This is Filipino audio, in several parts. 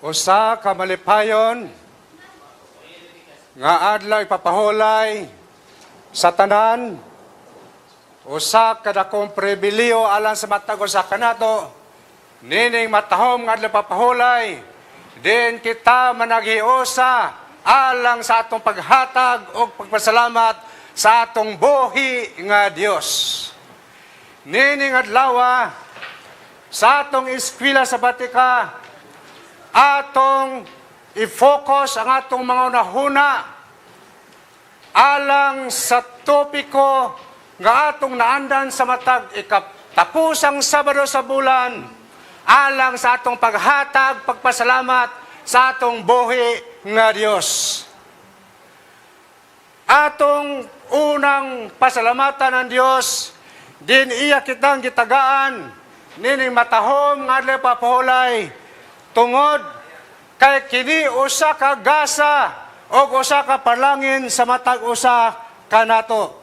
Usa ka malipayon nga adlaw ipapahulay sa tanan, usa ka dakong pribiliyo alang sa matag usa kanato, nining matahom nga adlaw ipapahulay, din kita managhiusa alang sa atong paghatag o pagpasalamat sa atong buhi nga Dios. Nining adlaw sa atong eskwela sa Batika, atong i-focus ang atong mga unahuna alang sa topiko nga atong naandan sa matag ikatapusang Sabado sa bulan, alang sa atong paghatag, pagpasalamat sa atong buhi nga Dios. Atong unang pasalamatan ng Dios, din iya kitang gitagaan, nining matahom nga adlaw papahulay, tungod kay kini usa ka gasa o usa ka palangin sa matag usa kanato.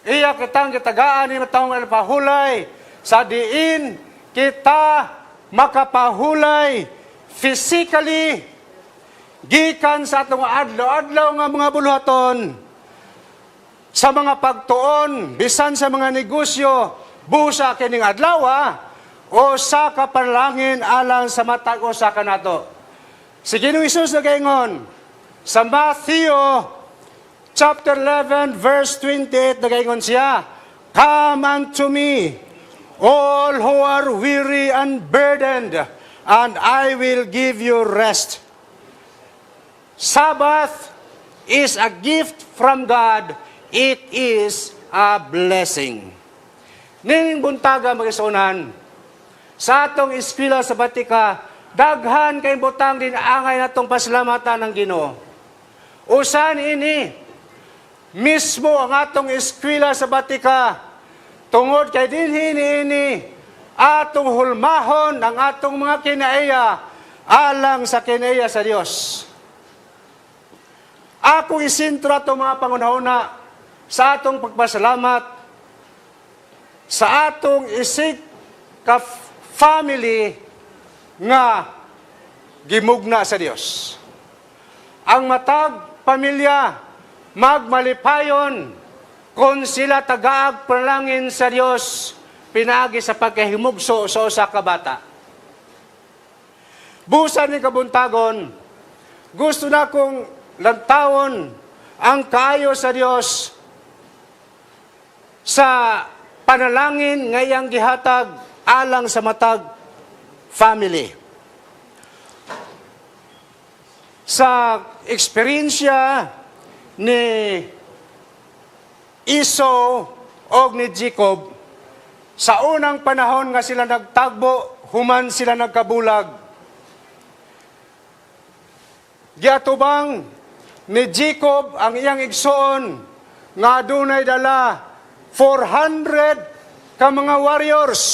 Iya kitang gitagaan ni matahom nga pahulay sa diin kita makapahulay physically gikan sa atong adlaw-adlaw nga mga buluhaton, sa mga pagtuon, bisan sa mga negosyo, busa kining adlaw o sa kapanalangin alang sa matag usa kanato. Si Ginoong Hesus nagaingon sa Matthew chapter 11 verse 28, nagaingon siya, "Come unto me, all who are weary and burdened, and I will give you rest." Sabbath is a gift from God. It is a blessing. Nining buntaga magisunan, sa atong eskwela sa Batika, daghan kay butang din angay natong pasalamatan ng Ginoo. Usan ini mismo ang atong eskwela sa Batika, tungod kay dinhi ini atong hulmahon ang atong mga kinaiya alang sa kinaiya sa Dios. Ako isintro atong mga pangunahuna sa atong pagpasalamat sa atong isig ka family nga gimugna sa Dios. Ang matag pamilya magmalipayon kung sila tagaag panalangin sa Dios pinaagi sa pagkahimugso sa usa ka bata. Busan ni kabuntagon, gusto na kong lantawon ang kaayo sa Dios sa panalangin ngayang gihatag alang sa matag family. Sa eksperyensya ni Esau o ni Jacob, sa unang panahon nga sila nagtagbo, human sila nagkabulag. Giatubang ni Jacob ang iyang igsoon nga adunay dala 400 ka mga warriors.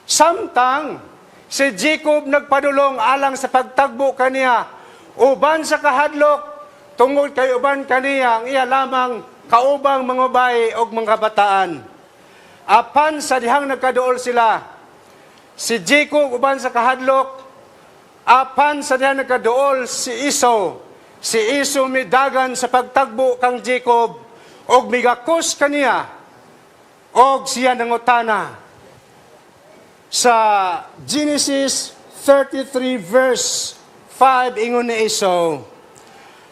Samtang si Jacob nagpadulong alang sa pagtagbo kaniya uban sa kahadlok, tungod kay uban kaniya ang iya lamang kaubang mga bayi o mga kabataan. Apan sa dihang nagkaduol sila, si Jacob uban sa kahadlok, apan sa dihang nagkaduol si Esau. Si Esau midagan sa pagtagbo kang Jacob og migakos kaniya og siya nangutana. Sa Genesis 33 verse 5, ingon ni Esau,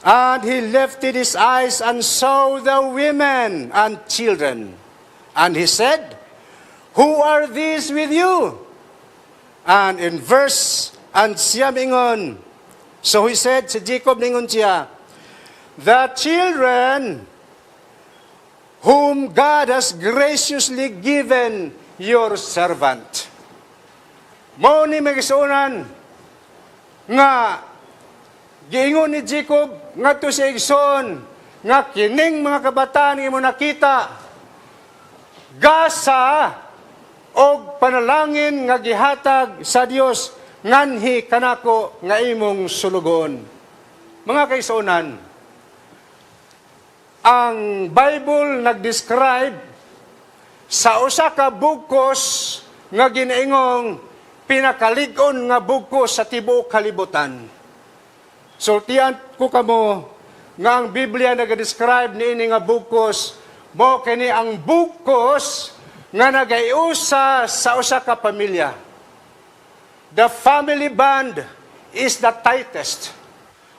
"And he lifted his eyes and saw the women and children. And he said, Who are these with you?" And in verse, and siya mingon, so he said, si Jacob mingon siya, "The children whom God has graciously given your servant." Mao ni magisunan nga giingon ni Jacob ngadto sa igsoon nga kining mga kabataan imo nakita gasa og panalangin nga gihatag sa Dios nganhi kanako nga imong sulugon. Mga kaisunan, ang Bible nag-describe sa usa ka bukos nga ginaingong pinakalig-on nga bugkos sa tibuok kalibutan. Sultian ko kamo nga ang Biblia nag-describe niini nga bugkos, mo kini ang bugkos nga nagayusa sa usa ka pamilya. The family bond is the tightest.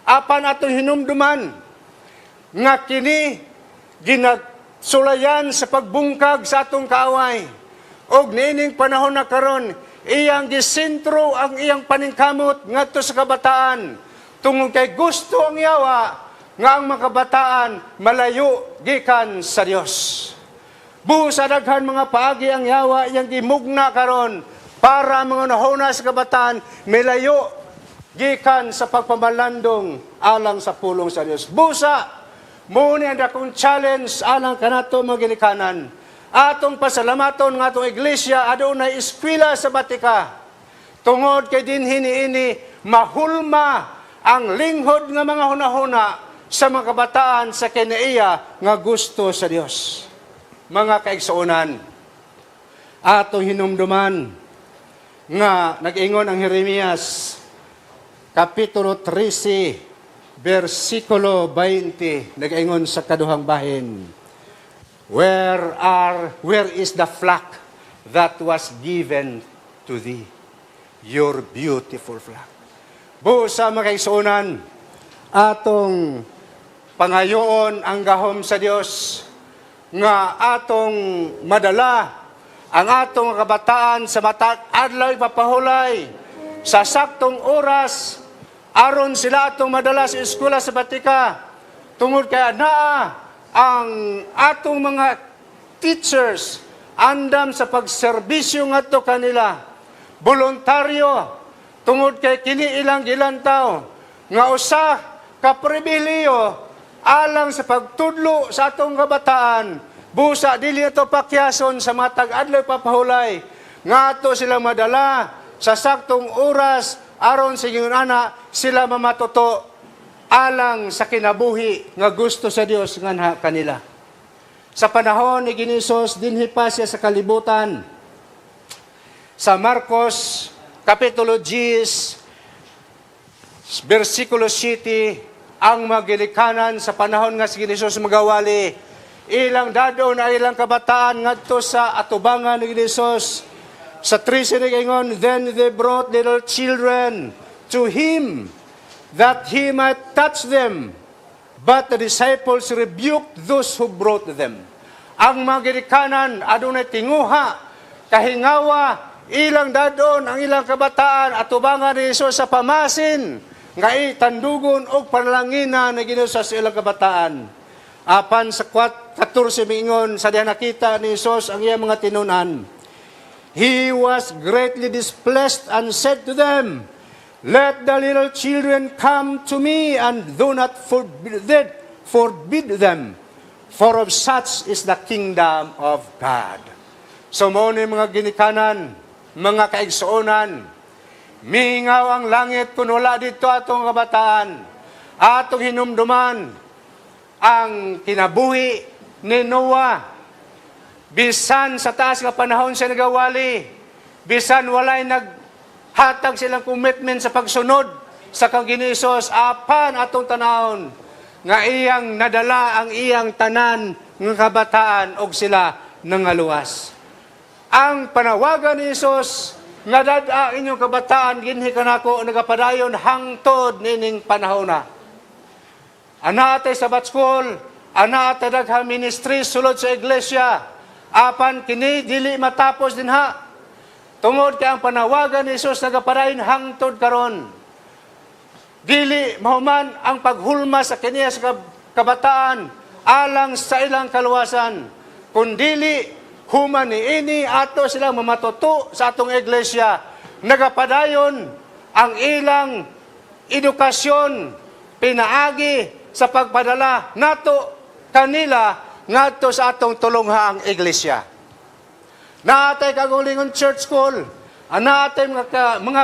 Apan atong hinumduman nga kini ginagsulayan sa pagbungkag sa atong kaaway. Og niining panahon na karon, iyang gisentro ang iyang paningkamot ngadto sa kabataan. Tungod kay gusto ang yawa nga ang mga kabataan malayo gikan sa Dios. Busa daghan mga paagi ang yawa iyang gimugna karon para mga nahuna sa kabataan milayo gikan sa pagpamalandong alang sa pulong sa Dios. Busa mo ni ang dakong challenge alang kanato mga ginikanan. Atong pasalamaton nga atong iglesia adunay eskwela sa Batika. Tungod kay dinhi niini mahulma ang linghod nga mga hunahuna sa mga kabataan sa kinaiya nga gusto sa Dios. Mga kaigsuonan, atong hinumduman nga nag-ingon ang Jeremias kapitulo 13 versikulo 20, nag-ingon sa kaduhang bahin, Where is the flock that was given to thee? Your beautiful flock. Busa mga kaigsuonan, atong pangayoon ang gahom sa Dios nga atong madala ang atong kabataan sa matag adlaw ipapahulay sa saktong oras aron sila atong madala sa eskwela sa Batika. Tungod kay naa ang atong mga teachers andam sa pagserbisyo ngadto kanila voluntaryo. Tungod kay kini ilang gilantaw nga usa ka pribilehiyo alang sa pagtudlo sa atong kabataan. Busa dili ito pakyason sa matag adlaw papahulay nga ato sila madala sa saktong oras aron sa ana sila mamatuto alang sa kinabuhi nga gusto sa Dios nganha kanila. Sa panahon ni Ginisos dinhi pa siya sa kalibutan. Sa Marcos kapitulo 10 versikulo 7, ang maginikanan sa panahon nga si Ginisos magawali, ilang dadon na ilang kabataan ngadto sa atubangan ni Ginisos. Sa 13 nag-ingon, then they brought little children to him that he might touch them. But the disciples rebuked those who brought them. Ang maginikanan adunay tinguha, kahingawa, ilang dadon ang ilang kabataan atubangan ni Jesus sa pamasin nga itandugon og panalangina na Ginoo sa ilang kabataan. Apan sa 14 mingon sa diha nakita ni Jesus ang iyang mga tinunan. He was greatly displeased and said to them, Let the little children come to me and do not forbid them, for of such is the kingdom of God. So mo ni mga ginikanan, mga kaigsuonan, mingaw ang langit kung wala dito atong kabataan, atong hinumduman ang kinabuhi ni Noah. Bisan sa taas nga panahon siya nagawali, bisan walay naghatag silang commitment sa pagsunod sa kang Ginisos, apan atong tanahon nga iyang nadala ang iyang tanan ng kabataan og sila nangaluwas. Ang panawagan ni Jesus nga dada inyong kabataan ginhi kanako nagapadayon hangtod nining panahon na. Ana atay Sabbath school, ana atay daghang ministry sulod sa iglesia, apan kini dili matapos dinha. Tungod kay ang panawagan ni Jesus nagapadayon hangtod karon. Dili mahuman ang paghulma sa kaniya sa kabataan alang sa ilang kaluwasan, kundili human niini ato silang mamatuto sa atong iglesia, nagapadayon ang ilang edukasyon pinaagi sa pagpadala nato kanila ngadto sa atong tulonghaang iglesia. Naatay kagulingon church school, naatay mga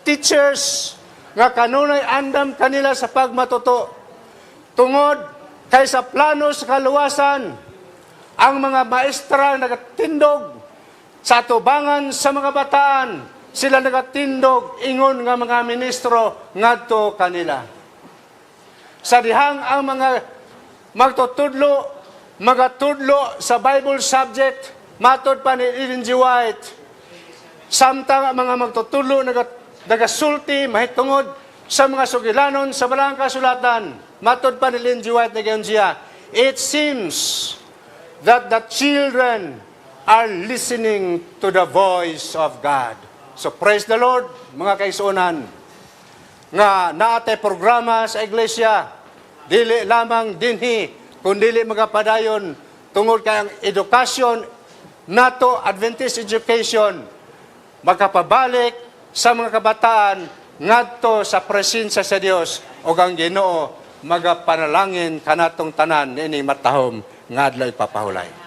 teachers nga kanunay andam kanila sa pagmatuto. Tungod kay sa plano sa kaluwasan, ang mga maestra nagatindog sa atubangan sa mga bataan, sila nagatindog ingon nga mga ministro ngadto kanila. Sa dihang ang mga magatudlo sa Bible subject, matod pa ni Ellen G. White, samtang ang mga magtutudlo nagasulti mahitungod sa mga sugilanon sa balang kasulatan, matod pa ni Ellen G. White na gayon siya, it seems that the children are listening to the voice of God. So praise the Lord, mga kaisunan, nga naatay programa sa iglesia, dili lamang dinhi, kundili magapadayon, tungod kayang edukasyon, nato Adventist education, makapabalik sa mga kabataan, ngadto sa presensya sa Dios, o ang Ginoo, magapanalangin kanatong tanan, ini matahom, nga adlaw ipapahulay.